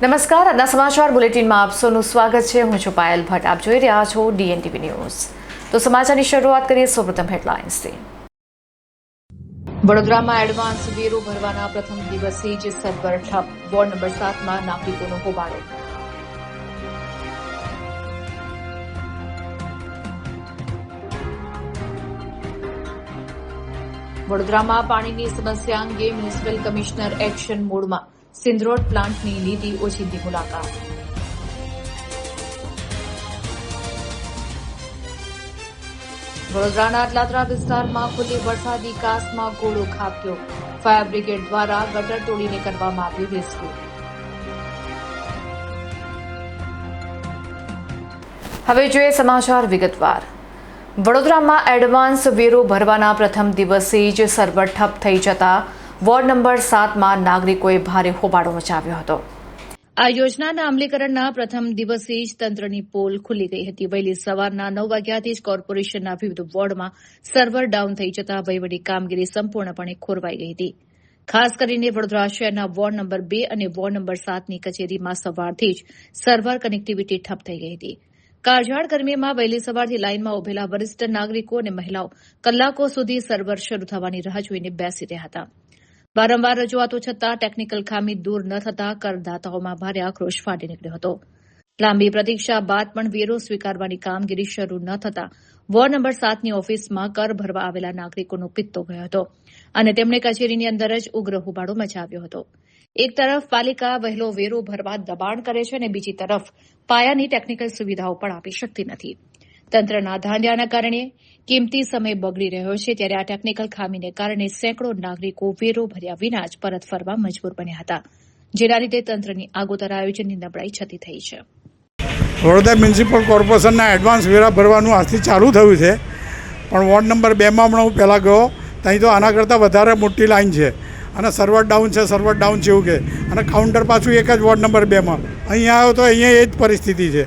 નમસ્કાર, આજના સમાચાર બુલેટિનમાં આપ સૌનું સ્વાગત છે. હું છું પાયલ ભટ્ટ. આપ જોઈ રહ્યા છો DNTV ન્યૂઝ. તો સમાચારની શરૂઆત કરીએ સૌપ્રથમ હેડલાઇન્સથી. વડોદરામાં એડવાન્સ વેરો ભરવાના પ્રથમ દિવસે જ સર્વર ઠપ. વોર્ડ નંબર 7માં નાગરિકોનો હોબાળો. વડોદરામાં પાણીની સમસ્યા અંગે મ્યુનિસિપલ કમિશનર એક્શન મોડમાં. સિંદરોડ પ્લાન્ટની લીધી ઓચિંતી મુલાકાત. વડોદરાના અટલાદરા વિસ્તારમાં ખુલ્લી વરસાદી કાસમાં ઘોડો ખાબક્યો. ફાયર બ્રિગેડ દ્વારા ગટર તોડીને કરવામાં આવ્યું રેસ્ક્યુ. હવે જોઈએ સમાચાર વિગતવાર. વડોદરામાં એડવાન્સ વેરો ભરવાના પ્રથમ દિવસે જ સર્વર ઠપ થઈ જતા વોર્ડ નંબર 7માં નાગરિકોએ ભારે હોબાળો મચાવ્યો હતો. આ યોજનાના અમલીકરણના પ્રથમ દિવસે જ તંત્રની પોલ ખુલી ગઈ હતી. વહેલી સવારના 9 વાગ્યાથી જ કોર્પોરેશનના વિવિધ વોર્ડમાં સર્વર ડાઉન થઈ જતા વહીવટી કામગીરી સંપૂર્ણપણે ખોરવાઈ ગઈ હતી. ખાસ કરીને વડોદરા શહેરના વોર્ડ નંબર 2 અને વોર્ડ નંબર 7ની કચેરીમાં સવારથી જ સર્વર કનેક્ટિવિટી ઠપ થઈ ગઈ હતી. કાળઝાળ ગરમીમાં વહેલી સવારથી લાઇનમાં ઉભેલા વરિષ્ઠ નાગરિકો અને મહિલાઓ કલાકો સુધી સર્વર શરૂ થવાની રાહ જોઈને બેસી રહ્યા હતા. વારંવાર રજૂઆતો છતાં ટેકનિકલ ખામી દૂર ન થતાં કરદાતાઓમાં ભારે આક્રોશ ફાટી નીકળ્યો હતો. લાંબી પ્રતીક્ષા બાદ પણ વેરો સ્વીકારવાની કામગીરી શરૂ ન થતાં વોર્ડ નંબર 7ની ઓફિસમાં કર ભરવા આવેલા નાગરિકોનો પિત્તો ગયો હતો અને તેમણે કચેરીની અંદર જ ઉગ્ર હોબાળો મચાવ્યો હતો. એક તરફ પાલિકા વહેલો વેરો ભરવા દબાણ કરે છે અને બીજી તરફ પાયાની ટેકનિકલ સુવિધાઓ પણ આપી શકતી નથી. તંત્રના ધાંધિયાના કારણે કિંમતી સમય બગડી રહ્યો છે, ત્યારે આ ટેકનિકલ ખામીને કારણે સેંકડો નાગરિકો વેરો ભર્યા વિના જ પરત ફરવા મજબૂર બન્યા હતા, જેના લીધે તંત્રની આગોતરા આયોજનની નબળાઈ છતી થઈ છે. વડોદરા મ્યુનિસિપલ કોર્પોરેશનના એડવાન્સ વેરા ભરવાનું આજથી ચાલુ થયું છે, પણ વોર્ડ નંબર 2માં હમણાં હું પહેલાં ગયો, ત્યાં તો આના કરતાં વધારે મોટી લાઈન છે અને સર્વર ડાઉન છે એવું કે, અને કાઉન્ટર પાછું એક જ વોર્ડ નંબર 2માં. અહીંયા આવ્યો તો અહીંયા એ જ પરિસ્થિતિ છે.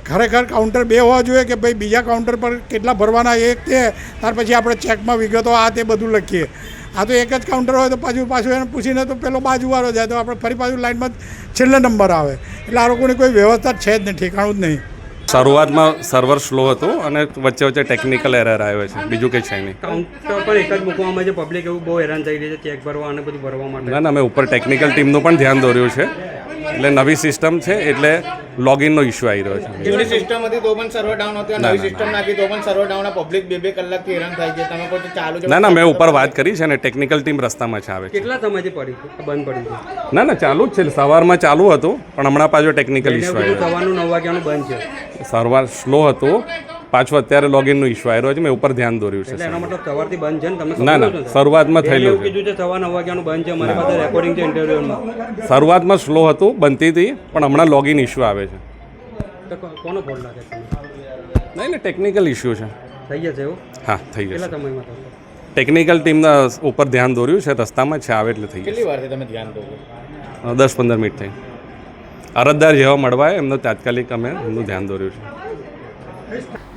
ખરેખર કાઉન્ટર 2 હોવા જોઈએ કે ભાઈ બીજા કાઉન્ટર પર કેટલા ભરવાના એક તે ત્યાર પછી આપણે ચેકમાં વિગતો આ તે બધું લખીએ. આ તો એક જ કાઉન્ટર હોય તો પાછું એને પૂછીને તો પેલો બાજુવાળો જાય તો આપણે ફરી પાછું લાઇનમાં છેલ્લે નંબર આવે. એટલે આ લોકોની કોઈ વ્યવસ્થા છે જ નહીં, ઠેકાણું જ નહીં. શરૂઆતમાં સર્વર સ્લો હતું અને વચ્ચે ટેકનિકલ એરર આવ્યો છે, બીજું કંઈ છે નહીં. કાઉન્ટર પણ એક જ મૂકવામાં છે, પબ્લિક એવું બહુ હેરાન થઈ રહી છે ચેક ભરવા અને બધું ભરવા માટે. ના અમે ઉપર ટેકનિકલ ટીમનું પણ ધ્યાન દોર્યું છે. એટલે નવી સિસ્ટમ છે એટલે લોગિનનો ઇશ્યુ આવી રહ્યો છે. જૂની સિસ્ટમ હતી તો પણ સર્વર ડાઉન હતું, નવી સિસ્ટમ નાખી તો પણ સર્વર ડાઉન. પબ્લિક 2-2 કલાકથી હેરાન થાય છે. તમે કહો તો ચાલુ છે. ના મેં ઉપર વાત કરી છે અને ટેકનિકલ ટીમ રસ્તામાં છે, આવે છે. કેટલા સમયથી બંધ પડી છે? ના ચાલુ જ છે. સવારમાં ચાલુ હતું પણ હમણાં પાછું ટેકનિકલ ઇશ્યુ આવ્યો. સવારનું 9 વાગ્યાનું બંધ છે. સર્વર સ્લો હતું, પાછું અત્યારે લોગિનનો ઇશ્યુ આવ્યો છે. મેં ઉપર ધ્યાન દોર્યું છે. એનો મતલબ સવારથી બંધ છે ને? તમે ના શરૂઆતમાં થયેલું છે. કીધું છે સવાર 9 વાગ્યાનું બંધ છે. મારી પાસે રેકોર્ડિંગ છે ઇન્ટરવ્યુમાં. શરૂઆતમાં સ્લો હતું, બનતી હતી, પણ હમણાં લોગિન ઇશ્યુ આવે છે. કોનો ફોન લાગે છે? નહીં ટેકનિકલ ઇશ્યુ છે. થઈ જશે એવું? હા થઈ જશે. કેટલા સમયમાં થશે? ટેકનિકલ ટીમના ઉપર ધ્યાન દોર્યું છે, રસ્તામાં છે, આવે એટલે થઈ જશે. કેટલી વારથી તમે ધ્યાન દો? 10-15 મિનિટ થઈ. અરજદાર જેવા મળવા એમનું તાત્કાલિક અમે એમનું ધ્યાન દોર્યું છે.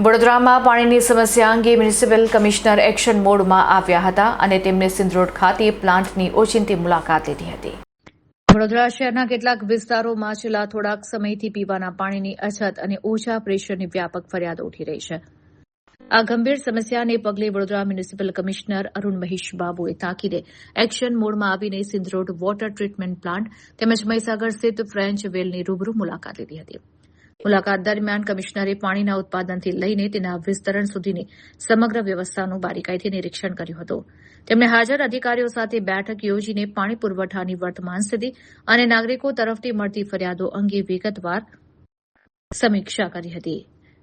વડોદરામાં પાણીની સમસ્યા અંગે મ્યુનિસિપલ કમિશનર એક્શન મોડમાં આવ્યા હતા અને તેમને સિંદરોડ ખાતે પ્લાન્ટની ઓચિંતી મુલાકાત લીધી હતી. વડોદરા શહેરના કેટલાક વિસ્તારોમાં છેલ્લા થોડાક સમયથી પીવાના પાણીની અછત અને ઓછા પ્રેશરની વ્યાપક ફરિયાદો ઉઠી રહી છે. આ ગંભીર સમસ્યાને પગલે વડોદરા મ્યુનિસિપલ કમિશનર અરુણ મહેશ બાબુએ તાકીદે એક્શન મોડમાં આવીને સિંદરોડ વોટર ટ્રીટમેન્ટ પ્લાન્ટ તેમજ મહીસાગર સ્થિત ફ્રેન્ચ વેલની રૂબરૂ મુલાકાત લીધી હતી. મુલાકાત દરમિયાન કમિશનરે પાણીના ઉત્પાદનથી લઈને તેના વિસ્તરણ સુધીની સમગ્ર વ્યવસ્થાનું બારીકાઈથી નિરીક્ષણ કર્યું હતું. તેમણે હાજર અધિકારીઓ સાથે બેઠક યોજીને પાણી પુરવઠાની વર્તમાન સ્થિતિ અને નાગરિકો તરફથી મળતી ફરિયાદો અંગે વિગતવાર સમીક્ષા કરી હતી.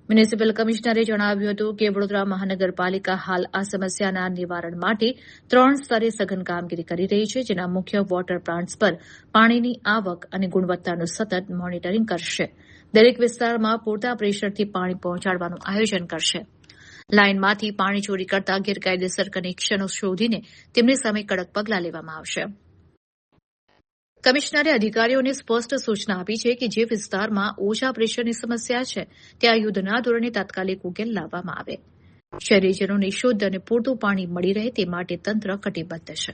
મ્યુનિસિપલ કમિશનરે જણાવ્યું હતું કે વડોદરા મહાનગરપાલિકા હાલ આ સમસ્યાના નિવારણ માટે 3 સ્તરે સઘન કામગીરી કરી રહી છે, જેના મુખ્ય વોટર પ્લાન્ટ્સ પર પાણીની આવક અને ગુણવત્તાનું સતત મોનિટરિંગ કરશે. દરેક વિસ્તારમાં પૂરતા પ્રેશરથી પાણી પહોંચાડવાનું આયોજન કરશે. લાઇનમાંથી પાણી ચોરી કરતા ગેરકાયદેસર કનેક્શનો શોધીને તેમની સામે કડક પગલાં લેવામાં આવશે. કમિશનરે અધિકારીઓને સ્પષ્ટ સૂચના આપી છે કે જે વિસ્તારમાં ઓછા પ્રેશરની સમસ્યા છે ત્યાં યુદ્ધના ધોરણે તાત્કાલિક ઉકેલ લાવવામાં આવે. શહેરીજનોને શુદ્ધ અને પૂરતું પાણી મળી રહે તે માટે તંત્ર કટિબદ્ધ છે.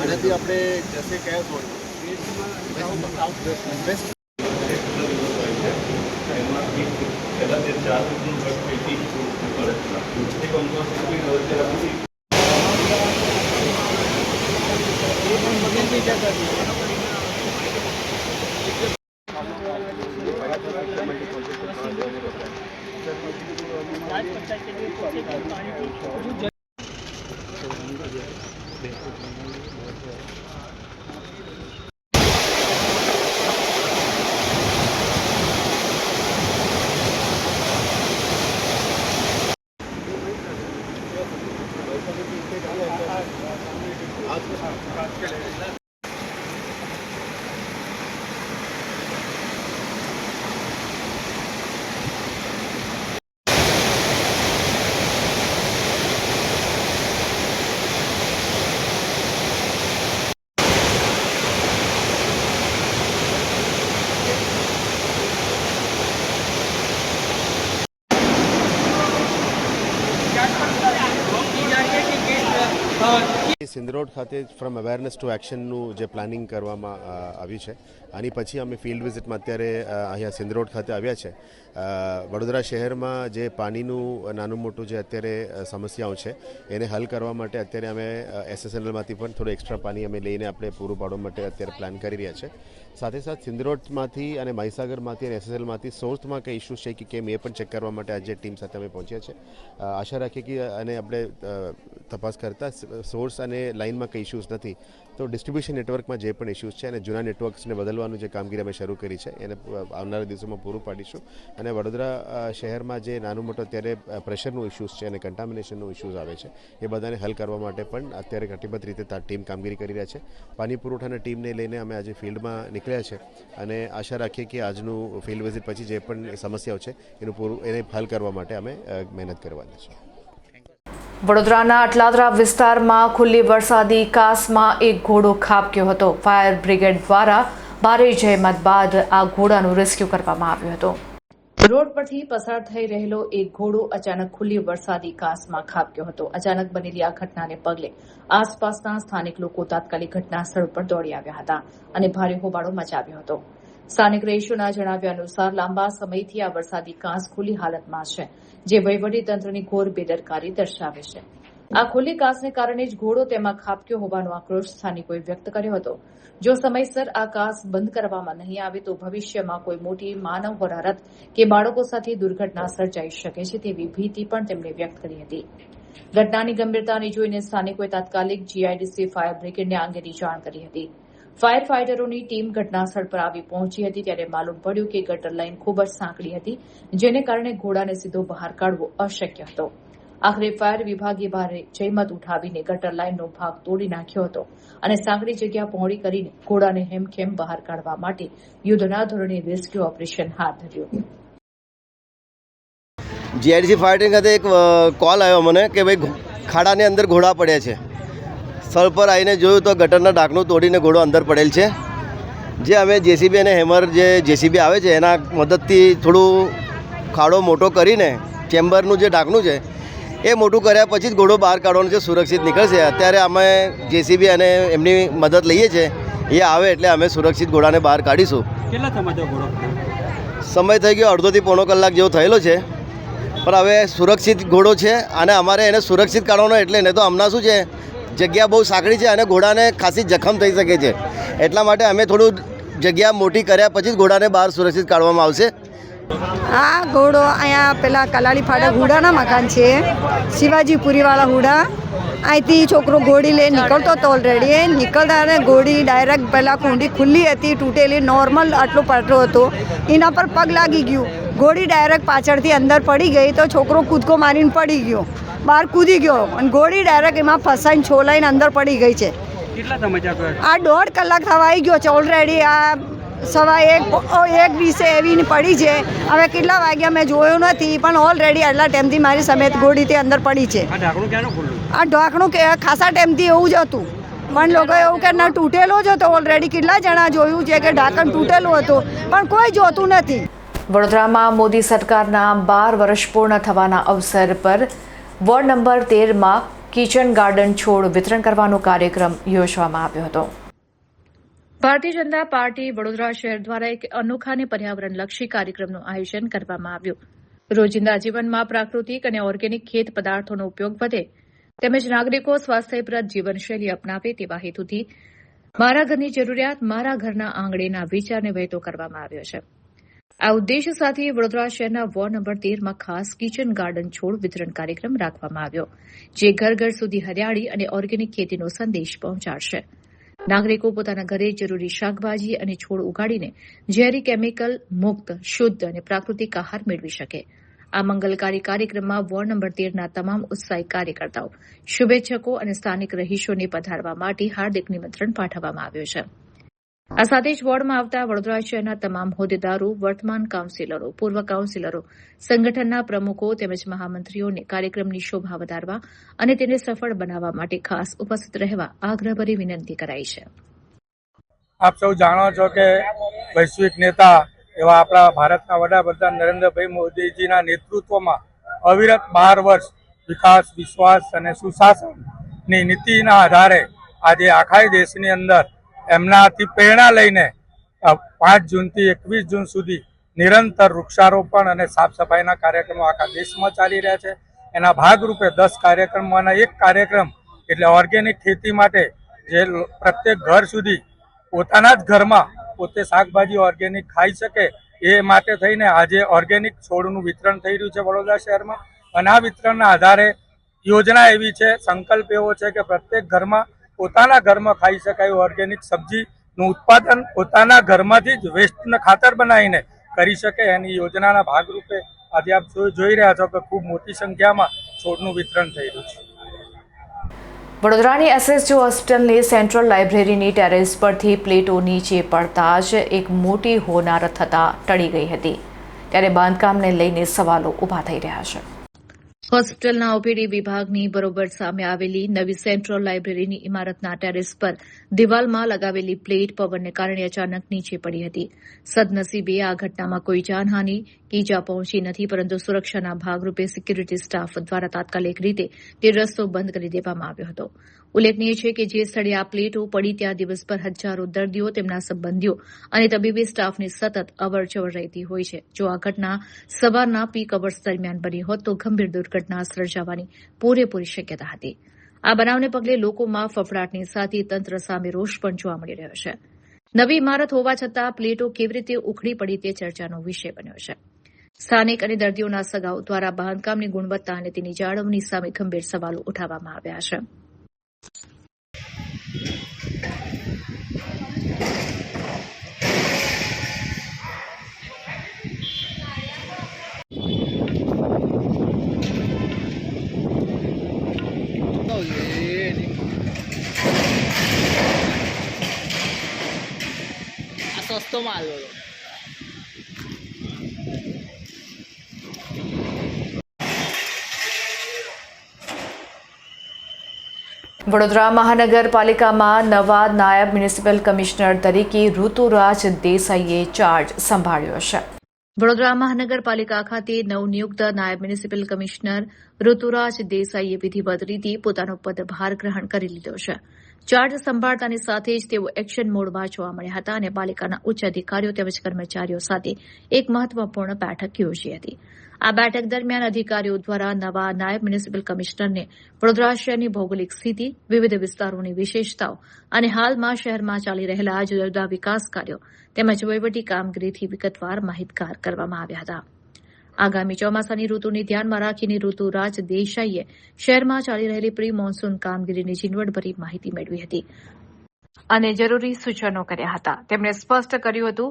આનાથી આપણે જશે કયા સોળ સિંદરોડ ખાતે ફ્રોમ અવેરનેસ ટુ એક્શનનું જે પ્લાનિંગ કરવામાં આવ્યું છે આની પછી અમે ફિલ્ડ વિઝિટમાં અત્યારે અહીંયા સિંદરોડ ખાતે આવ્યા છે. વડોદરા શહેરમાં જે પાણીનું નાનું મોટું જે અત્યારે સમસ્યાઓ છે એને હલ કરવા માટે અત્યારે અમે SSNLમાંથી પણ થોડું એક્સ્ટ્રા પાણી અમે લઈને આપણે પૂરું પાડવા માટે અત્યારે પ્લાન કરી રહ્યા છે. સાથે સાથે સિંદરોડમાંથી અને મહીસાગરમાંથી અને SSLમાંથી સોર્સમાં કંઈ ઇસ્યુઝ છે કે કેમ એ પણ ચેક કરવા માટે આજે ટીમ સાથે અમે પહોંચ્યા છે. આશા રાખીએ કે અને આપણે તપાસ કરતા સોર્સ અને લાઇનમાં કંઈ ઇસ્યુઝ નથી તો ડિસ્ટ્રીબ્યુશન નેટવર્કમાં જે પણ ઇસ્યુઝ છે અને જૂના નેટવર્ક્સને બદલવાનું જે કામગીરી અમે શરૂ કરી છે એને આવનારા દિવસોમાં પૂરું પાડીશું. અને વડોદરા શહેરમાં જે નાનું મોટો અત્યારે પ્રેશરનું ઇસ્યુઝ છે અને કન્ટામિનેશનનું ઇસ્યુઝ આવે છે એ બધાને હલ કરવા માટે પણ અત્યારે કટિબદ્ધ રીતે ટીમ કામગીરી કરી રહ્યા છે. પાણી પુરવઠાના ટીમને લઈને અમે આજે ફિલ્ડમાં નીકળ્યા છે અને આશા રાખીએ કે આજનું ફિલ્ડ વિઝિટ પછી જે પણ સમસ્યાઓ છે એને હલ કરવા માટે અમે મહેનત કરવાની છે. વડોદરાના અટલાદરા વિસ્તારમાં ખુલ્લી વરસાદી કાસમાં એક ઘોડો ખાબક્યો હતો. ફાયર બ્રિગેડ દ્વારા ભારે જહેમત બાદ આ ઘોડાનું રેસ્ક્યુ કરવામાં આવ્યું હતું. રોડ પરથી પસાર થઈ રહેલો એક ઘોડો અચાનક ખુલ્લી વરસાદી કાસમાં ખાબક્યો હતો. અચાનક બનેલી આ ઘટનાને પગલે આસપાસના સ્થાનિક લોકો તાત્કાલિક ઘટના સ્થળ પર દોડી આવ્યા હતા અને ભારે હોબાળો મચાવ્યો હતો. સ્થાનિક રહીશોના જણાવ્યા અનુસાર લાંબા સમયથી આ વરસાદી કાંસ ખુલ્લી હાલતમાં છે, જે વહીવટીતંત્રની ઘોર બેદરકારી દર્શાવે છે. આ ખુલ્લી કાંસને કારણે જ ઘોડો તેમાં ખાબક્યો હોવાનો આક્રોશ સ્થાનિકોએ વ્યક્ત કર્યો હતો. જો સમયસર આ કાંસ બંધ કરવામાં નહીં આવે તો ભવિષ્યમાં કોઈ મોટી માનવ હોનારત કે બાળકો સાથે દુર્ઘટના સર્જાઈ શકે છે તેવી ભીતિ પણ તેમણે વ્યક્ત કરી હતી. ઘટનાની ગંભીરતાને જોઈને સ્થાનિકોએ તાત્કાલિક GIDC ફાયર બ્રિગેડને આ અંગેની જાણ કરી હતી. ફાયર ફાઇટરોની ટીમ ઘટનાસ્થળ પર આવી પહોંચી હતી ત્યારે માલુમ પડ્યું કે ગટર લાઇન ખૂબ જ સાંકડી હતી, જેને કારણે ઘોડાને સીધો બહાર કાઢવો અશક્ય હતો. આખરે ફાયર વિભાગે ભારે જહેમત ઉઠાવીને ગટર લાઇનનો ભાગ તોડી નાખ્યો હતો અને સાંકડી જગ્યા પહોળી કરીને ઘોડાને હેમખેમ બહાર કાઢવા માટે યુદ્ધના ધોરણે રેસ્ક્યુ ઓપરેશન હાથ ધર્યું. GIDC ફાયર ટીમ ખાતે એક કોલ આવ્યો મને કે ભાઈ ખાડાની અંદર ઘોડા પડ્યા છે. સ્થળ પર આવીને જોયું તો ગટરના ઢાંકણું તોડીને ઘોડો અંદર પડેલ છે. જે અમે JCB અને હેમર જે JCB આવે છે એના મદદથી થોડું ખાડો મોટો કરીને ચેમ્બરનું જે ઢાંકણું છે એ મોટું કર્યા પછી જ ઘોડો બહાર કાઢવાનો છે, સુરક્ષિત નીકળશે. અત્યારે અમે JCB અને એમની મદદ લઈએ છીએ. એ આવે એટલે અમે સુરક્ષિત ઘોડાને બહાર કાઢીશું. કેટલા સમય ઘોડો સમય થઈ ગયો અડધોથી પોણો કલાક જેવો થયેલો છે, પણ હવે સુરક્ષિત ઘોડો છે અને અમારે એને સુરક્ષિત કાઢવાનો એટલે એને તો હમણાં શું છે જગ્યા બહુ સાંકડી છે અને ઘોડાને ખાસી જખમ થઈ શકે છે. એટલા માટે અમે થોડું જગ્યા મોટી કર્યા પછી જ ઘોડાને બહાર સુરક્ષિત કાઢવામાં આવશે. આ ઘોડો અહીંયા પેલા કલાળી ફાટક હુડાના મકાન છે, શિવાજીપુરીવાળા હુડા. અહીંથી છોકરો ઘોડી લઈને નીકળતો હતો. ઓલરેડી નીકળતા અને ઘોડી ડાયરેક્ટ પહેલાં કુંડી ખુલ્લી હતી, તૂટેલી, નોર્મલ આટલો પાટલો હતો. એના પર પગ લાગી ગયું. ઘોડી ડાયરેક્ટ પાછળથી અંદર પડી ગઈ તો છોકરો કૂદકો મારીને પડી ગયો, બહાર કૂદી ગયો અને ઘોડી ડાયરેક્ટ એમાં ફસાઈને છોલાઈને અંદર પડી ગઈ છે. કેટલા સમય આ 1.5 કલાક થવા આવી ગયો છે ઓલરેડી. આ 1:20 એવી પડી છે. હવે કેટલા વાગ્યા મેં જોયું નથી, પણ ઓલરેડી આટલા ટાઈમથી મારી સમેત ગોળી તે અંદર પડી છે. આ ઢાંકણું ક્યાંનું ખુલ્લું? આ ઢાંકણું ખાસા ટાઈમથી એવું જ હતું, પણ લોકો એવું કે ના તૂટેલો જ હતો. ઓલરેડી કેટલા જણા જોયું છે કે ઢાંકણ તૂટેલું હતું, પણ કોઈ જોતું નથી. વડોદરામાં મોદી સરકારના 12 વર્ષ પૂર્ણ થવાના અવસર પર વોર્ડ નંબર 13માં કિચન ગાર્ડન છોડ વિતરણ કરવાનો કાર્યક્રમ યોજવામાં આવ્યો હતો. ભારતીય જનતા પાર્ટી વડોદરા શહેર દ્વારા એક અનોખા અને પર્યાવરણલક્ષી કાર્યક્રમનું આયોજન કરવામાં આવ્યું. રોજિંદા જીવનમાં પ્રાકૃતિક અને ઓર્ગેનિક ખેત પદાર્થોનો ઉપયોગ વધે તેમજ નાગરિકો સ્વાસ્થ્યપ્રદ જીવનશૈલી અપનાવે તેવા હેતુથી મારા ઘરની જરૂરિયાત મારા ઘરના આંગણેના વિચારને વહેતો કરવામાં આવ્યો છે. આ ઉદ્દેશ્ય સાથે વડોદરા શહેરના વોર્ડ નંબર 13માં ખાસ કિચન ગાર્ડન છોડ વિતરણ કાર્યક્રમ રાખવામાં આવ્યો, જે ઘર ઘર સુધી હરિયાળી અને ઓર્ગેનિક ખેતીનો સંદેશ પહોંચાડશે. નાગરિકો પોતાના ઘરે જરૂરી શાકભાજી અને છોડ ઉગાડીને ઝેરી કેમિકલ મુક્ત, શુદ્ધ અને પ્રાકૃતિક આહાર મેળવી શકે. આ મંગલકારી કાર્યક્રમમાં વોર્ડ નંબર 13ના તમામ ઉત્સાહી કાર્યકર્તાઓ, શુભેચ્છકો અને સ્થાનિક રહીશોને પધારવા માટે હાર્દિક નિમંત્રણ પાઠવવામાં આવ્યું છે. આ સાથે જ વોર્ડમાં આવતા વડોદરા શહેરના તમામ હોદ્દેદારો, વર્તમાન કાઉન્સિલરો, પૂર્વ કાઉન્સિલરો, સંગઠનના પ્રમુખો તેમજ મહામંત્રીઓને કાર્યક્રમની શોભા વધારવા અને તેને સફળ બનાવવા માટે ખાસ ઉપસ્થિત રહેવા આગ્રહભરી વિનંતી કરાઈ છે. આપ સૌ જાણો છો કે વૈશ્વિક નેતા એવા આપણા ભારતના વડાપ્રધાન નરેન્દ્રભાઈ મોદીજીના નેતૃત્વમાં અવિરત 12 વર્ષ વિકાસ, વિશ્વાસ અને સુશાસનની નીતિના આધારે આજે આખા દેશની અંદર એમનાથી પ્રેરણા લઈને 5 જૂનથી 21 જૂન સુધી નિરંતર વૃક્ષારોપણ અને સાફ સફાઈના કાર્યક્રમો આખા દેશમાં ચાલી રહ્યા છે. એના ભાગરૂપે 10 કાર્યક્રમોના એક કાર્યક્રમ એટલે ઓર્ગેનિક ખેતી માટે, જે પ્રત્યેક ઘર સુધી પોતાના જ ઘરમાં પોતે શાકભાજી ઓર્ગેનિક ખાઈ શકે એ માટે થઈને આજે ઓર્ગેનિક છોડનું વિતરણ થઈ રહ્યું છે વડોદરા શહેરમાં. અને આ વિતરણના આધારે યોજના એવી છે, સંકલ્પ એવો છે કે પ્રત્યેક ઘરમાં પોતાના ઘરમાં ખાઈ શકાય ઓર્ગેનિક સબ્જીનું ઉત્પાદન પોતાના ઘરમાંથી જ વેસ્ટને ખાતર બનાવીને કરી શકે. એની યોજનાના ભાગરૂપે આજે આપ જોઈ રહ્યા છો કે ખૂબ મોટી સંખ્યામાં છોડનું વિતરણ થઈ રહ્યું છે. વડોદરાની એસએસજી હોસ્પિટલની સેન્ટ્રલ લાઇબ્રેરીની ટેરેસ પરથી પ્લેટો નીચે પડતા જ એક મોટી હોનારત થતાં ટળી ગઈ હતી, ત્યારે બાંધકામને લઈને સવાલો ઊભા થઈ રહ્યા છે. હોસ્પિટલના ઓપીડી વિભાગની બરોબર સામે આવેલી નવી સેન્ટ્રલ લાઇબ્રેરીની ઇમારતના ટેરેસ પર દિવાલમાં લગાવેલી પ્લેટ પવનને કારણે અચાનક નીચે પડી હતી. સદનસીબે આ ઘટનામાં કોઈ જાનહાનિ કે ઈજા પહોંચી નથી, પરંતુ સુરક્ષાના ભાગરૂપે સિક્યુરિટી સ્ટાફ દ્વારા તાત્કાલિક રીતે તે રસ્તો બંધ કરી દેવામાં આવ્યો હતો. ઉલ્લેખનીય છે કે જે સ્થળે આ પ્લેટો પડી ત્યાં દિવસભર હજારો દર્દીઓ, તેમના સંબંધીઓ અને તબીબી સ્ટાફની સતત અવરજવર રહેતી હોય છે. જો આ ઘટના સવારના પીક અવર્સ દરમિયાન બની હોત તો ગંભીર દુર્ઘટના સર્જાવાની પૂરેપૂરી શક્યતા હતી. આ બનાવને પગલે લોકોમાં ફફડાટની સાથે તંત્ર સામે રોષ પણ જોવા મળી રહ્યો છે. નવી ઇમારત હોવા છતાં પ્લેટો કેવી રીતે ઉખડી પડી તે ચર્ચાનો વિષય બન્યો છે. સ્થાનિક અને દર્દીઓના સગાઓ દ્વારા બાંધકામની ગુણવત્તા અને તેની જાળવણી સામે ગંભીર સવાલો ઉઠાવવામાં આવ્યા છે. સસ્તો માલ વડોદરા મહાનગરપાલિકામાં નવા નાયબ મ્યુનિસિપલ કમિશનર તરીકે ઋતુરાજ દેસાઈએ ચાર્જ સંભાળ્યો છે. વડોદરા મહાનગરપાલિકા ખાતે નવનિયુક્ત નાયબ મ્યુનિસિપલ કમિશનર ઋતુરાજ દેસાઈએ વિધિવત રીતે પોતાનો પદભાર ગ્રહણ કરી લીધો છે. ચાર્જ સંભાળતાની સાથે જ તેઓ એક્શન મોડમાં જોવા મળ્યા હતા અને પાલિકાના ઉચ્ચ અધિકારીઓ તેમજ કર્મચારીઓ સાથે એક મહત્વપૂર્ણ બેઠક યોજી હતી. આ બેઠક દરમિયાન અધિકારીઓ દ્વારા નવા નાયબ મ્યુનિસિપલ કમિશનરને વડોદરા શહેરની ભૌગોલિક સ્થિતિ, વિવિધ વિસ્તારોની વિશેષતાઓ અને હાલમાં શહેરમાં ચાલી રહેલા જુદા જુદા વિકાસ કાર્યો તેમજ વહીવટી કામગીરીથી વિગતવાર માહિતગાર કરવામાં આવ્યા હતા. આગામી ચોમાસાની ઋતુને ધ્યાનમાં રાખીને ઋતુરાજ દેસાઈએ શહેરમાં ચાલી રહેલી પ્રી મોન્સૂન કામગીરીની ઝીણવટભરી માહિતી મેળવી હતી અને જરૂરી સૂચનો કર્યા હતા. તેમણે સ્પષ્ટ કર્યું હતું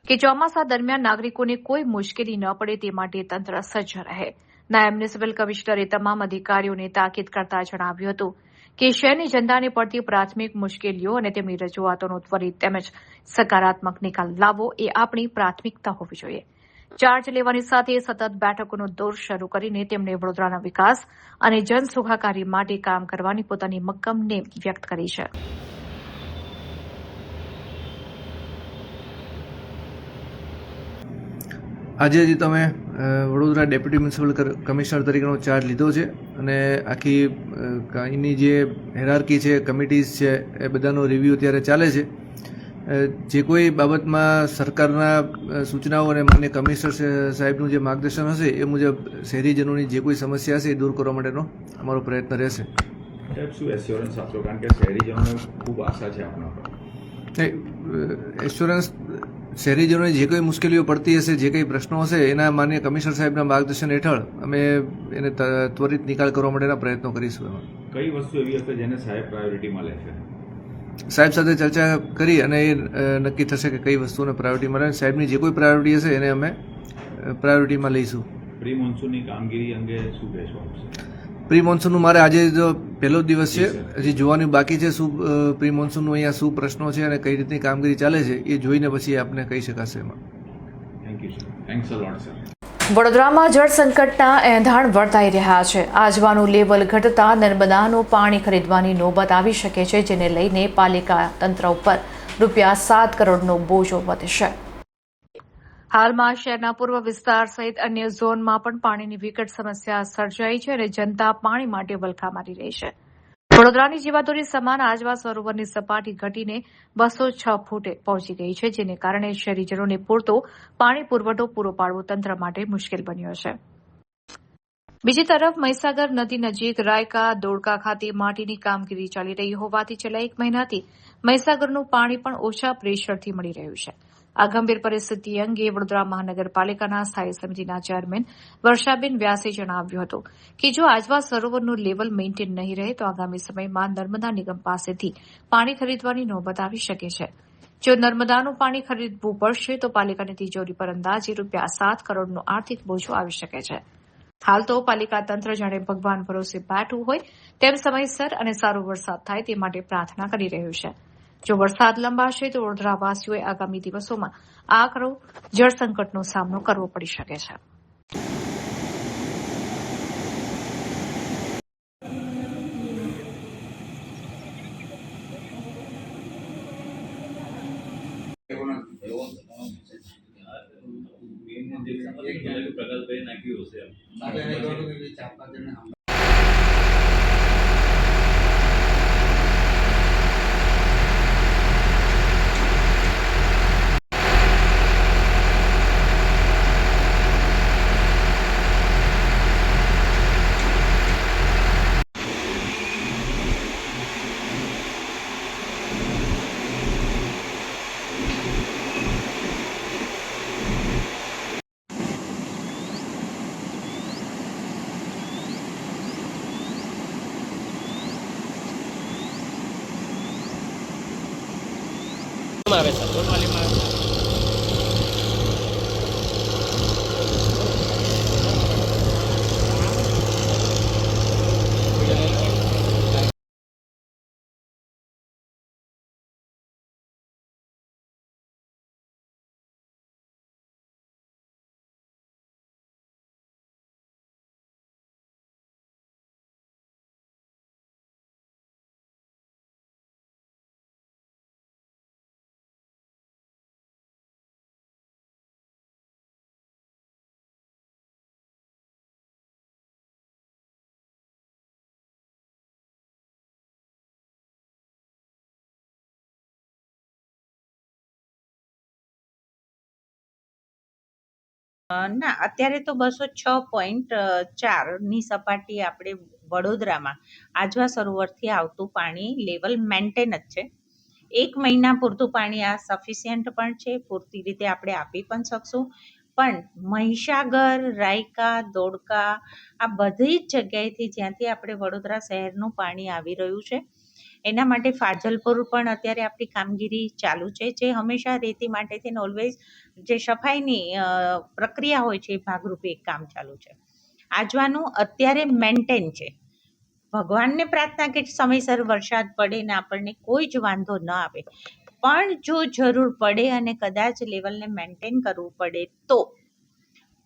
કે ચોમાસા દરમિયાન નાગરિકોને કોઈ મુશ્કેલી ન પડે તે માટે તંત્ર સજ્જ રહે. નાયબ મ્યુનિસિપલ કમિશનરે તમામ અધિકારીઓને તાકીદ કરતા જણાવ્યું હતું કે શહેરની જનતાને પડતી પ્રાથમિક મુશ્કેલીઓ અને તેમની રજૂઆતોનો ત્વરિત તેમજ સકારાત્મક નિકાલ લાવવો એ આપણી પ્રાથમિકતા હોવી જોઈએ. ચાર્જ લેવાની સાથે સતત બેઠકોનો દોર શરૂ કરીને તેમણે વડોદરાના વિકાસ અને જનસુખાકારી માટે કામ કરવાની પોતાની મક્કમ નેમ વ્યક્ત કરી છે. આજે જ તમે વડોદરા ડેપ્યુટી મ્યુનિસિપલ કમિશનર તરીકેનો ચાર્જ લીધો છે અને આખી એની જે હેરાર્કી છે, કમિટીઝ છે, એ બધાનો રિવ્યૂ અત્યારે ચાલે છે. જે કોઈ બાબતમાં સરકારના સૂચનાઓ અને માન્ય કમિશનર સાહેબનું જે માર્ગદર્શન હશે એ મુજબ શહેરીજનોની જે કોઈ સમસ્યા હશે એ દૂર કરવા માટેનો અમારો પ્રયત્ન રહેશે. સાહેબ, શું એશ્યોરન્સ આપશો, કારણ કે શહેરીજનોને ખૂબ આશા છે આપણા પર? એશ્યોરન્સ શહેરીજનોને જે કોઈ મુશ્કેલીઓ પડતી હશે, જે કંઈ પ્રશ્નો હશે, એના માન્ય કમિશનર સાહેબના માર્ગદર્શન હેઠળ અમે એને ત્વરિત નિકાલ કરવા માટેના પ્રયત્નો કરીશું. કઈ વસ્તુ એવી હશે જેને સાહેબ પ્રાયોરિટીમાં લેશે? સાહેબ સાથે ચર્ચા કરી અને એ નક્કી થશે કે કઈ વસ્તુને પ્રાયોરિટી મળે. સાહેબની જે કોઈ પ્રાયોરિટી હશે એને અમે પ્રાયોરિટીમાં લઈશું. પ્રી મોન્સૂનની કામગીરી અંગે શું કહેશો? પ્રી મોન્સૂનનું મારે આજે જો પહેલો જ દિવસ છે, હજી જોવાનું બાકી છે શું પ્રી મોન્સૂનનું અહીંયા શું પ્રશ્નો છે અને કઈ રીતની કામગીરી ચાલે છે એ જોઈને પછી આપને કહી શકાશે એમાં. Thank you sir. Thanks a lot sir. વડોદરામાં જળ સંકટના એંધાણ વર્તાઈ રહ્યા છે. આજવાનું લેવલ ઘટતા નર્મદાનું પાણી ખરીદવાની નોબત આવી શકે છે, જેને લઈને પાલિકા તંત્ર ઉપર ₹7 કરોડનો બોજો વધશે. હાલમાં શહેરના પૂર્વ વિસ્તાર સહિત અન્ય ઝોનમાં પણ પાણીની વિકટ સમસ્યા સર્જાઈ છે અને જનતા પાણી માટે વલખા મારી રહી છે. વડોદરાની જીવાદોરી સમાન આજવા સરોવરની સપાટી ઘટીને 206 ફૂટે પહોંચી ગઈ છે, જેને કારણે શહેરીજનોને પૂરતો પાણી પુરવઠો પૂરો પાડવો તંત્ર માટે મુશ્કેલ બન્યો છે. બીજી તરફ મહીસાગર નદી નજીક રાયકા દોડકા ખાતે માટીની કામગીરી ચાલી રહી હોવાથી છેલ્લા 1 મહિનાથી મહીસાગરનું પાણી પણ ઓછા પ્રેશરથી મળી રહ્યું છે. આ ગંભીર પરિસ્થિતિ અંગે વડોદરા મહાનગરપાલિકાના સ્થાયી સમિતિના ચેરમેન વર્ષાબેન વ્યાસે જણાવ્યું હતું કે જો આજવા સરોવરનું લેવલ મેઇન્ટેન નહીં રહે તો આગામી સમયમાં નર્મદા નિગમ પાસેથી પાણી ખરીદવાની નોબત આવી શકે છે. જો નર્મદાનું પાણી ખરીદવું પડશે તો પાલિકાની તિજોરી પર અંદાજે ₹7 કરોડનો આર્થિક બોજો આવી શકે છે. હાલ તો પાલિકા તંત્ર જાણે ભગવાન ભરોસે બેઠું હોય તેમ સમયસર અને સારો વરસાદ થાય તે માટે પ્રાર્થના કરી રહ્યું છે. જો વરસાદ લંબાશે તો વડોદરાવાસીઓએ આગામી દિવસોમાં આકરો જળ સંકટનો સામનો કરવો પડી શકે છે. આવે છે ના, અત્યારે તો 206.4ની સપાટી આપણે વડોદરામાં આજવા સરોવરથી આવતું પાણી લેવલ મેન્ટેન જ છે. 1 મહિના પૂરતું પાણી આ સફિશિયન્ટ પણ છે, પૂરતી રીતે આપણે આપી પણ શકશું. પણ મહીસાગર, રાયકા, દોડકા આ બધી જ જગ્યાએથી જ્યાંથી આપણે વડોદરા શહેરનું પાણી આવી રહ્યું છે એના માટે ફાજલપુર પણ અત્યારે આપણી કામગીરી ચાલુ છે, જે હંમેશા રેતી માટેથી ઓલવેઝ જે સફાઈની પ્રક્રિયા હોય છે એ ભાગરૂપે એક કામ ચાલુ છે. આજવાનું અત્યારે મેન્ટેન છે. ભગવાનને પ્રાર્થના કે સમયસર વરસાદ પડે ને આપણને કોઈ જ વાંધો ન આવે, પણ જો જરૂર પડે અને કદાચ લેવલને મેન્ટેન કરવું પડે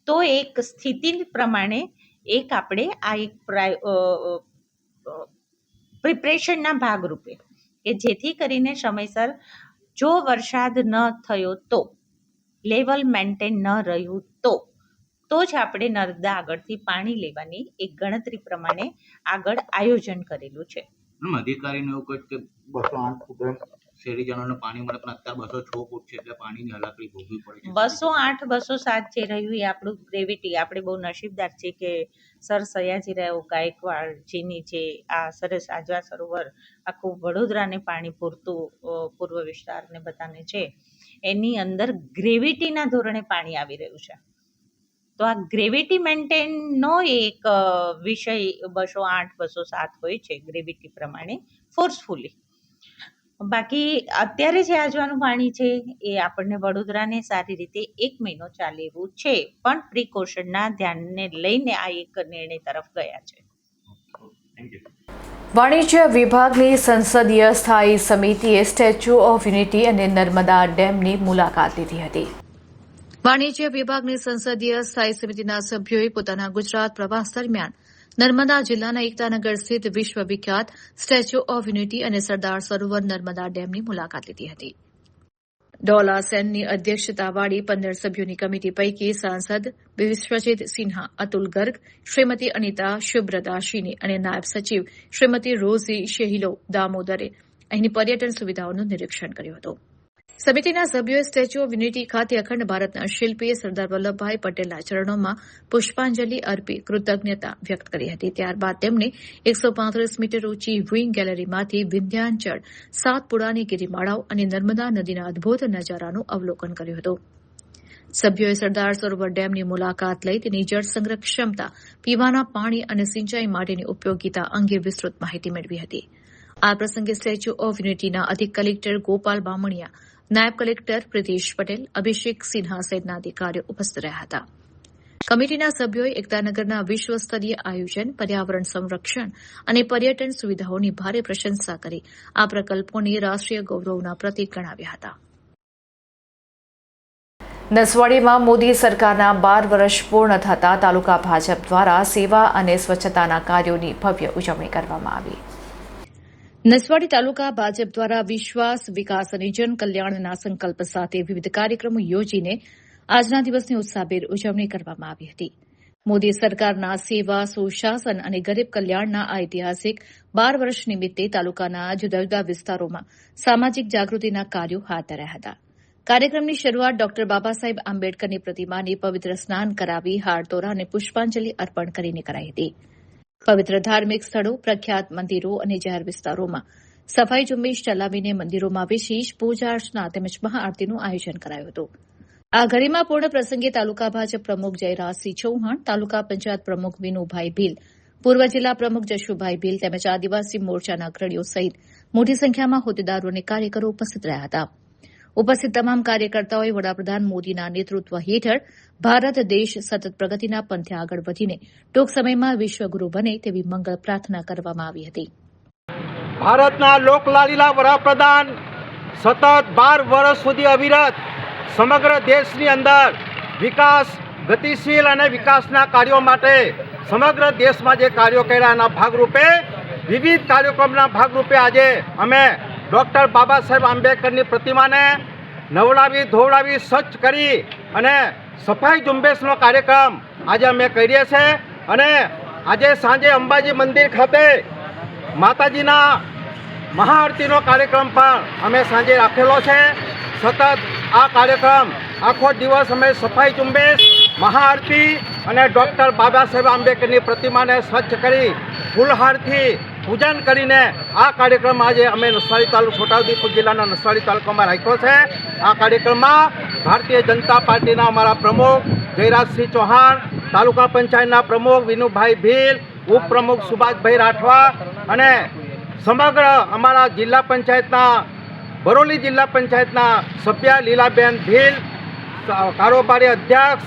તો એક સ્થિતિ પ્રમાણે એક આપણે આ એક પ્રિપરેશનના ભાગરૂપે કે જેથી કરીને સમયસર જો વરસાદ ન થયો તો લેવલ મેન્ટેન ન રહ્યું તો જ આપણે નર્મદા આગળથી પાણી લેવાની એક ગણતરી પ્રમાણે આગળ આયોજન કરેલું છે. અધિકારીને એવું કહ્યું કે 208 ફૂટ શહેરીજનોને પાણી મળે, પણ અત્યારે 206 ફૂટ છે, એટલે પાણીની હલાકડી ભોગવી પડે છે. 208 207 જે રહ્યું એ આપણું ગ્રેવિટી, આપણે બહુ નસીબદાર છે કે સર સયાજીરાવ ગાયકવાડજીની જે આ સરસ આજવા સરોવર આખું વડોદરાને પાણી પૂરતું પૂર્વ વિસ્તારને બધાને છે એની અંદર ગ્રેવિટીના ધોરણે પાણી આવી રહ્યું છે. તો આ ગ્રેવિટી મેન્ટેનનો એક વિષય 208 207 હોય છે ગ્રેવિટી પ્રમાણે ફોર્સફુલી. બાકી અત્યારે જે આજવાનું પાણી છે એ આપણને વડોદરાને સારી રીતે 1 મહિનો ચાલે એવું છે, પણ પ્રિકોશનના ધ્યાનને લઈને આ એક નિર્ણય તરફ ગયા છે. વાણિજ્ય વિભાગની સંસદીય સ્થાયી સમિતિએ સ્ટેચ્યુ ઓફ યુનિટી અને નર્મદા ડેમની મુલાકાત લીધી હતી. વાણિજ્ય વિભાગની સંસદીય સ્થાયી સમિતિના સભ્યોએ પોતાના ગુજરાત પ્રવાસ દરમિયાન નર્મદા જિલ્લાના એકતાનગર સ્થિત વિશ્વવિખ્યાત સ્ટેચ્યુ ઓફ યુનિટી અને સરદાર સરોવર નર્મદા ડેમની મુલાકાત લીધી હતી. ડોલા સેનની અધ્યક્ષતાવાળી 15 સભ્યોની કમિટી પૈકી સાંસદ વિશ્વજીત સિન્હા, અતુલ ગર્ગ, શ્રીમતી અનિતા શુભ્રદાશિની અને નાયબ સચિવ શ્રીમતી રોઝી શેહિલો દામોદરે અહીંની પર્યટન સુવિધાઓનું નિરીક્ષણ કર્યું હતું. સમિતિના સભ્યોએ સ્ટેચ્યુ ઓફ યુનિટી ખાતે અખંડ ભારતના શિલ્પી સરદાર વલ્લભભાઈ પટેલના ચરણોમાં પુષ્પાંજલિ અર્પી કૃતજ્ઞતા વ્યક્ત કરી હતી. ત્યારબાદ તેમણે 135 મીટર ઊંચી વ્યુઇંગ ગેલેરીમાંથી વિંધ્યાચળ, સાતપુડાની ગિરિમાળાઓ અને નર્મદા નદીના અદભુત નજારાનું અવલોકન કર્યું હતું. સભ્યોએ સરદાર સરોવર ડેમની મુલાકાત લઈ તેની જળ સંગ્રહ ક્ષમતા, પીવાના પાણી અને સિંચાઈ માટેની ઉપયોગિતા અંગે વિસ્તૃત માહિતી મેળવી હતી. આ પ્રસંગે સ્ટેચ્યુ ઓફ યુનિટીના અધિક કલેક્ટર ગોપાલ બામણિયા, નાયબ કલેક્ટર પ્રિતેશ પટેલ, અભિષેક સિન્હા સહિતના અધિકારીઓ ઉપસ્થિત રહ્યા હતા. કમિટીના સભ્યોએ એકતાનગરના વિશ્વસ્તરીય આયોજન, પર્યાવરણ સંરક્ષણ અને પર્યટન સુવિધાઓની ભારે પ્રશંસા કરી આ પ્રકલ્પોને રાષ્ટ્રીય ગૌરવના પ્રતીક ગણાવ્યા હતા. નસવાડીમાં મોદી સરકારના 12 વર્ષ પૂર્ણ થતા તાલુકા ભાજપ દ્વારા સેવા અને સ્વચ્છતાના કાર્યોની ભવ્ય ઉજવણી કરવામાં આવી. નસવાડી તાલુકા ભાજપ દ્વારા વિશ્વાસ, વિકાસ અને જન કલ્યાણના સંકલ્પ સાથે વિવિધ કાર્યક્રમો યોજીને આજના દિવસની ઉત્સાહભેર ઉજવણી કરવામાં આવી હતી. મોદી સરકારના સેવા, સુશાસન અને ગરીબ કલ્યાણના આ ઐતિહાસિક 12 વર્ષ નિમિત્તે તાલુકાના જુદા જુદા વિસ્તારોમાં સામાજિક જાગૃતિના કાર્યો હાથ ધર્યા હતા. કાર્યક્રમની શરૂઆત ડોક્ટર બાબા સાહેબ આંબેડકરની પ્રતિમાને પવિત્ર સ્નાન કરાવી હારતોરા અને પુષ્પાંજલિ અર્પણ કરીને કરાઈ હતી. પવિત્ર ધાર્મિક સ્થળો, પ્રખ્યાત મંદિરો અને જાહેર વિસ્તારોમાં સફાઈ ઝુંબેશ ચલાવીને મંદિરોમાં વિશેષ પૂજા અર્ચના તેમજ મહાઆરતીનું આયોજન કરાયું હતું. આ ગરિમાપૂર્ણ પ્રસંગે તાલુકા ભાજપ પ્રમુખ જયરાજસિંહ ચૌહાણ, તાલુકા પંચાયત પ્રમુખ વિનુભાઈ ભીલ, પૂર્વ જિલ્લા પ્રમુખ જશુભાઈ ભીલ તેમજ આદિવાસી મોરચાના અગ્રણીઓ સહિત મોટી સંખ્યામાં હોદ્દેદારો અને કાર્યકરો ઉપસ્થિત રહ્યા હતા. ઉપસ્થિત તમામ કાર્યકર્તાઓએ વડાપ્રધાન મોદીના નેતૃત્વ હેઠળ ભારત દેશ સતત પ્રગતિના પંથે આગળ વધીને ટૂંક સમયમાં વિશ્વગુરુ બને તેવી મંગળ પ્રાર્થના કરવામાં આવી હતી. ભારતના લોકલાડીલા વડાપ્રધાન સતત 12 વર્ષ સુધી અવિરત સમગ્ર દેશની અંદર વિકાસ ગતિશીલ અને વિકાસના કાર્યો માટે સમગ્ર દેશમાં જે કાર્યો કર્યા એના ભાગરૂપે વિવિધ કાર્યક્રમના ભાગરૂપે આજે અમે ડૉક્ટર બાબા સાહેબ આંબેડકરની પ્રતિમાને નવડાવી ધોવડાવી સ્વચ્છ કરી અને સફાઈ ઝુંબેશનો કાર્યક્રમ આજે અમે કરીએ છીએ. અને આજે સાંજે અંબાજી મંદિર ખાતે માતાજીના મહાઆરતીનો કાર્યક્રમ પણ અમે સાંજે રાખેલો છે. સતત આ કાર્યક્રમ આખો દિવસ અમે સફાઈ ઝુંબેશ, મહાઆરતી અને ડૉક્ટર બાબા સાહેબ આંબેડકરની પ્રતિમાને સ્વચ્છ કરી ફૂલહારથી પૂજન કરીને આ કાર્યક્રમ આજે અમે નસવાડી તાલુકા, છોટાઉદેપુર જિલ્લાના નસવાડી તાલુકામાં રાખ્યો છે. આ કાર્યક્રમમાં ભારતીય જનતા પાર્ટીના અમારા પ્રમુખ જયરાજસિંહ ચૌહાણ, તાલુકા પંચાયતના પ્રમુખ વિનુભાઈ ભીલ, ઉપપ્રમુખ સુભાષભાઈ રાઠવા અને સમગ્ર અમારા જિલ્લા પંચાયતના, બરોલી જિલ્લા પંચાયતના સભ્ય લીલાબેન ભીલ, કારોબારી અધ્યક્ષ,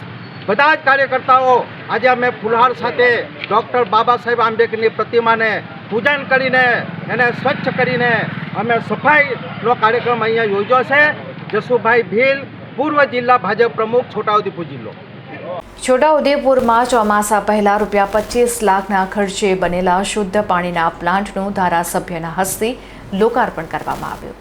બધા જ કાર્યકર્તાઓ આજે અમે ફુલહાર સાથે ડૉક્ટર બાબા સાહેબ આંબેડકરની પ્રતિમાને પૂજન કરીને એને સ્વચ્છ કરીને અમે સફાઈનો કાર્યક્રમ અહીંયા યોજ્યો છે. જસુભાઈ ભીલ, પૂર્વ જિલ્લા ભાજપ પ્રમુખ, છોટાઉદેપુર જિલ્લો. છોટાઉદેપુરમાં ચોમાસા પહેલા ₹25 લાખના ખર્ચે બનેલા શુદ્ધ પાણીના પ્લાન્ટનું ધારાસભ્યના હસ્તે લોકાર્પણ કરવામાં આવ્યું.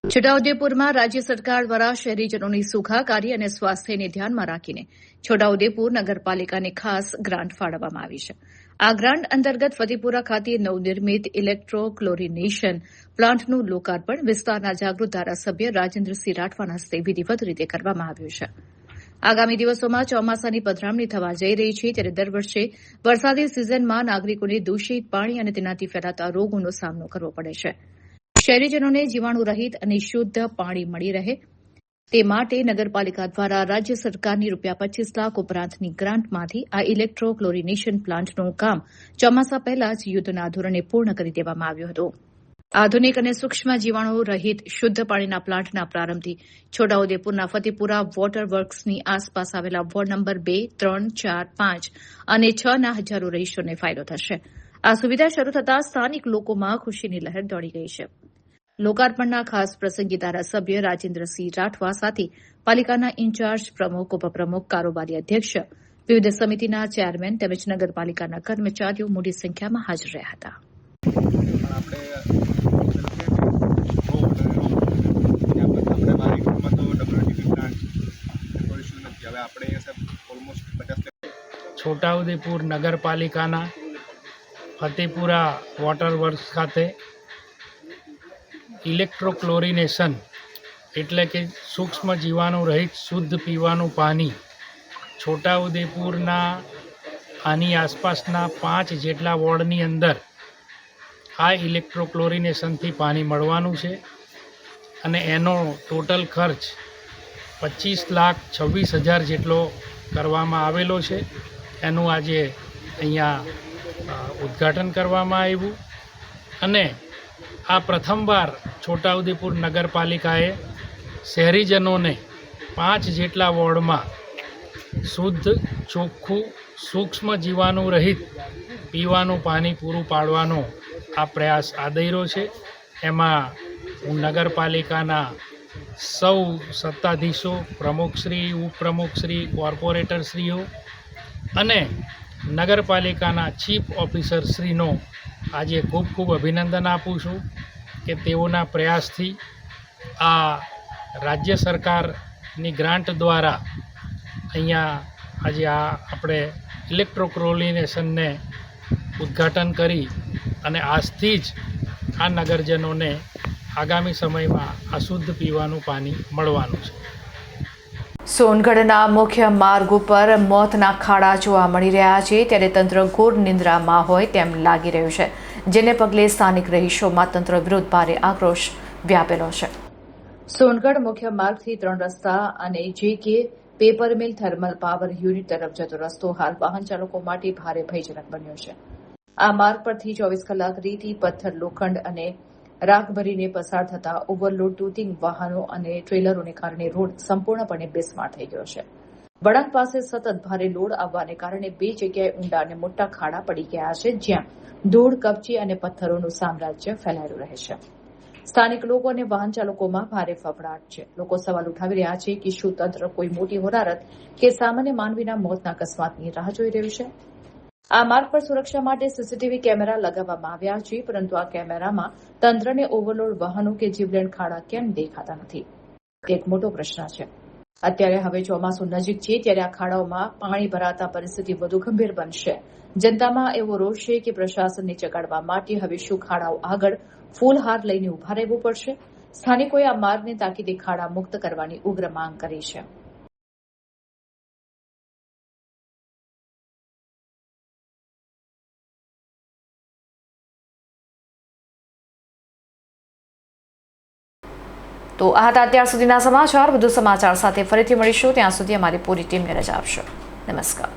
છોટાઉદેપુરમાં રાજ્ય સરકાર દ્વારા શહેરીજનોની સુખાકારી અને સ્વાસ્થ્યને ધ્યાનમાં રાખીને છોટાઉદેપુર નગરપાલિકાને ખાસ ગ્રાન્ટ ફાળવવામાં આવી છે. આ ગ્રાન્ટ અંતર્ગત ફતેપુરા ખાતે નવનિર્મિત ઇલેક્ટ્રોક્લોરિનેશન પ્લાન્ટનું લોકાર્પણ વિસ્તારના જાગૃત ધારાસભ્ય રાજેન્દ્રસિંહ રાઠવાના હસ્તે વિધિવત રીતે કરવામાં આવ્યું છે. આગામી દિવસોમાં ચોમાસાની પધરામણી થવા જઈ રહી છે, ત્યારે દર વર્ષે વરસાદી સિઝનમાં નાગરિકોને દૂષિત પાણી અને તેનાથી ફેલાતા રોગોનો સામનો કરવો પડે છે. શહેરીજનોને જીવાણુરહિત અને શુદ્ધ પાણી મળી રહે તે માટે નગરપાલિકા દ્વારા રાજ્ય સરકારની ₹25 લાખ ઉપરાંતની ગ્રાન્ટમાંથી આ ઇલેક્ટ્રોક્લોરિનેશન પ્લાન્ટનું કામ ચોમાસા પહેલા જ યુદ્ધના ધોરણે પૂર્ણ કરી દેવામાં આવ્યું હતું. આધુનિક અને સૂક્ષ્મ જીવાણુ રહિત શુદ્ધ પાણીના પ્લાન્ટના પ્રારંભથી છોટાઉદેપુરના ફતેપુરા વોટર વર્ક્સની આસપાસ આવેલા વોર્ડ નંબર 2, 3, 4, 5 અને 6 ના હજારો રહીશોને ફાયદો થશે. આ સુવિધા શરૂ થતાં સ્થાનિક લોકોમાં ખુશીની લહેર દોડી ગઈ છે. લોકાર્પણના ખાસ પ્રસંગે ધારાસભ્ય રાજેન્દ્રસિંહ રાઠવા સાથે પાલિકાના ઇન્ચાર્જ પ્રમુખ, ઉપપ્રમુખ, કારોબારી અધ્યક્ષ, વિવિધ સમિતિના ચેરમેન તેમજ નગરપાલિકાના કર્મચારીઓ મોટી સંખ્યામાં હાજર રહ્યા હતા. છોટાઉદેપુર નગરપાલિકાના ફતેપુરા વોટર વર્ક્સ ખાતે ઇલેક્ટ્રોક્લોરિનેશન એટલે કે સૂક્ષ્મ જીવાણુ રહિત શુદ્ધ પીવાનું પાણી છોટાઉદેપુરના આની આસપાસના 5 જેટલા વોર્ડની અંદર આ ઇલેક્ટ્રોક્લોરિનેશનથી પાણી મળવાનું છે અને એનો ટોટલ ખર્ચ 25,26,000 જેટલો કરવામાં આવેલો છે. એનું આજે અહીંયા ઉદ્ઘાટન કરવામાં આવ્યું અને આ પ્રથમવાર છોટાઉદેપુર નગરપાલિકાએ શહેરીજનોને 5 જેટલા વોર્ડમાં શુદ્ધ, ચોખ્ખું, સૂક્ષ્મ જીવાણુ રહિત પીવાનું પાણી પૂરું પાડવાનો આ પ્રયાસ આદર્યો છે. એમાં હું નગરપાલિકાના સૌ સત્તાધીશો, પ્રમુખશ્રી, ઉપપ્રમુખશ્રી, કોર્પોરેટરશ્રીઓ અને નગરપાલિકાના ચીફ ઓફિસરશ્રીનો આજે ખૂબ ખૂબ અભિનંદન આપું છું કે તેઓના પ્રયાસથી આ રાજ્ય સરકારની ગ્રાન્ટ દ્વારા અહીંયા આજે આ આપણે ઇલેક્ટ્રોક્લોરિનેશનને ઉદ્ઘાટન કરી અને આજથી જ આ નગરજનોને આગામી સમયમાં આ શુદ્ધ પીવાનું પાણી મળવાનું છે. સોનગઢના મુખ્ય માર્ગ ઉપર મોતના ખાડા જોવા મળી રહ્યા છે, ત્યારે તંત્ર ઘોર નિંદ્રામાં હોય તેમ લાગી રહ્યું છે, જેને પગલે સ્થાનિક રહીશોમાં તંત્ર વિરુદ્ધ ભારે આક્રોશ વ્યાપેલો છે. સોનગઢ મુખ્ય માર્ગથી 3 રસ્તા અને JK paper mill thermal power unit તરફ જતો રસ્તો હાલ વાહન ચાલકો માટે ભારે ભયજનક બન્યો છે. આ માર્ગ પરથી 24 કલાક રેતી, પથ્થર, લોખંડ અને રાખ ભરીને પસાર થતા ઓવરલોડ ટૂટિંગ વાહનો અને ટ્રેલરોને કારણે રોડ સંપૂર્ણપણે બિસ્માર થઈ ગયો છે. વળાંક પાસે સતત ભારે લોડ આવવાને કારણે 2 જગ્યાએ ઊંડા અને મોટા ખાડા પડી ગયા છે, જ્યાં ધૂળ, કપચી અને પથ્થરોનું સામ્રાજ્ય ફેલાયેલું રહે છે. સ્થાનિક લોકો અને વાહન ચાલકોમાં ભારે ફફડાટ છે. લોકો સવાલ ઉઠાવી રહ્યા છે કે શું તંત્ર કોઈ મોટી હોનારત કે સામાન્ય માનવીના મોતના અકસ્માતની રાહ જોઈ રહ્યું છે? આ માર્ગ પર સુરક્ષા માટે સીસીટીવી કેમેરા લગાવવામાં આવ્યા છે, પરંતુ આ કેમેરામાં તંત્રને ઓવરલોડ વાહનો કે જીવલેણ ખાડા કેમ દેખાતા નથી? તે એક મોટો પ્રશ્ન છે. અત્યારે હવે ચોમાસું નજીક છે, ત્યારે આ ખાડાઓમાં પાણી ભરાતા પરિસ્થિતિ વધુ ગંભીર બનશે. જનતામાં એવો રોષ છે કે પ્રશાસનને ચગાડવા માટે હવે શું ખાડાઓ આગળ ફૂલહાર લઈને ઉભા રહેવું પડશે? સ્થાનિકોએ આ માર્ગને તાકીદે ખાડા મુક્ત કરવાની ઉગ્ર માંગ કરી છે. તો આ હતા અત્યાર સુધીના સમાચાર. વધુ સમાચાર સાથે ફરીથી મળીશું. ત્યાં સુધી અમારી પૂરી ટીમને રજા આપશો. નમસ્કાર.